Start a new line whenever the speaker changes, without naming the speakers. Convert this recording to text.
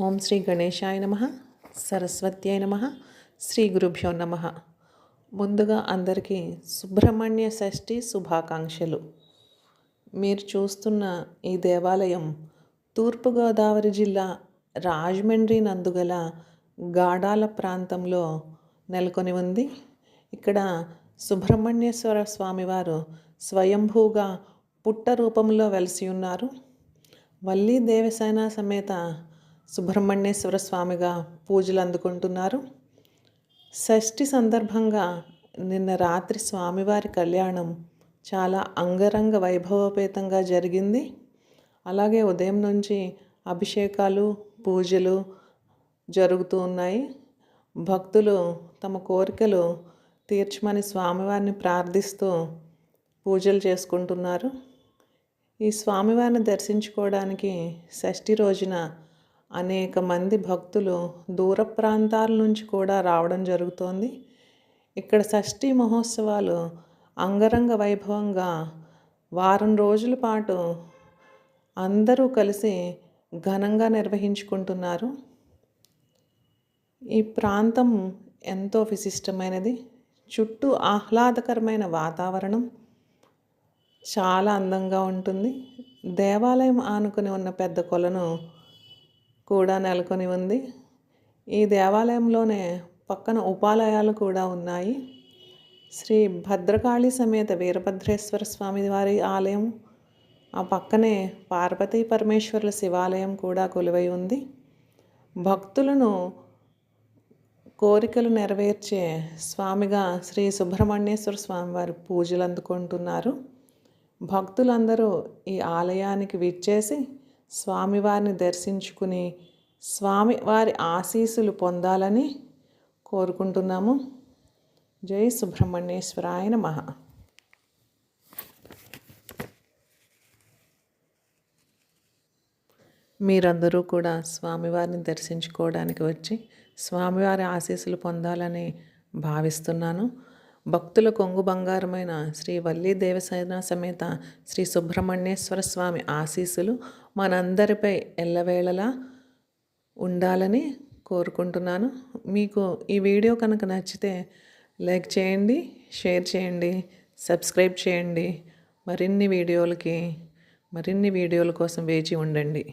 ఓం శ్రీ గణేశాయ నమః, సరస్వత్యై నమః, శ్రీ గురుభ్యో నమః. ముందుగా అందరికీ సుబ్రహ్మణ్య షష్ఠి శుభాకాంక్షలు. మీరు చూస్తున్న ఈ దేవాలయం తూర్పుగోదావరి జిల్లా రాజమండ్రి నందుగల గాడాల ప్రాంతంలో నెలకొని ఉంది. ఇక్కడ సుబ్రహ్మణ్యేశ్వర స్వామివారు స్వయంభూగా పుట్ట రూపంలో వెలిసి ఉన్నారు. వల్లీ దేవసేన సమేత సుబ్రహ్మణ్యేశ్వర స్వామిగా పూజలు అందుకుంటున్నారు. షష్ఠి సందర్భంగా నిన్న రాత్రి స్వామివారి కళ్యాణం చాలా అంగరంగ వైభవోపేతంగా జరిగింది. అలాగే ఉదయం నుంచి అభిషేకాలు, పూజలు జరుగుతూ ఉన్నాయి. భక్తులు తమ కోరికలు తీర్చమని స్వామివారిని ప్రార్థిస్తూ పూజలు చేసుకుంటున్నారు. ఈ స్వామివారిని దర్శించుకోవడానికి షష్ఠి రోజున అనేక మంది భక్తులు దూర ప్రాంతాల నుంచి కూడా రావడం జరుగుతోంది. ఇక్కడ షష్ఠి మహోత్సవాలు అంగరంగ వైభవంగా వారం రోజుల పాటు అందరూ కలిసి ఘనంగా నిర్వహించుకుంటున్నారు. ఈ ప్రాంతం ఎంతో విశిష్టమైనది. చుట్టూ ఆహ్లాదకరమైన వాతావరణం చాలా అందంగా ఉంటుంది. దేవాలయం ఆనుకుని ఉన్న పెద్ద కొలను కూడా నెలకొని ఉంది. ఈ దేవాలయంలోనే పక్కన ఉపాలయాలు కూడా ఉన్నాయి. శ్రీ భద్రకాళి సమేత వీరభద్రేశ్వర స్వామి వారి ఆలయం, ఆ పక్కనే పార్వతీ పరమేశ్వరుల శివాలయం కూడా కొలువై ఉంది. భక్తులను కోరికలు నెరవేర్చే స్వామిగా శ్రీ సుబ్రహ్మణ్యేశ్వర స్వామి వారి పూజలు అందుకుంటున్నారు. భక్తులందరూ ఈ ఆలయానికి విచ్చేసి స్వామివారిని దర్శించుకుని స్వామివారి ఆశీస్సులు పొందాలని కోరుకుంటున్నాము. జై సుబ్రహ్మణ్యేశ్వరాయ నమః. మీరందరూ కూడా స్వామివారిని దర్శించుకోవడానికి వచ్చి స్వామివారి ఆశీస్సులు పొందాలని భావిస్తున్నాను. భక్తుల కొంగు బంగారమైన శ్రీ వల్లీ దేవసేన సమేత శ్రీ సుబ్రహ్మణ్యేశ్వర స్వామి ఆశీస్సులు మనందరిపై ఎల్లవేళలా ఉండాలని కోరుకుంటున్నాను. మీకు ఈ వీడియో కనుక నచ్చితే లైక్ చేయండి, షేర్ చేయండి, సబ్స్క్రైబ్ చేయండి. మరిన్ని వీడియోల కోసం వేచి ఉండండి.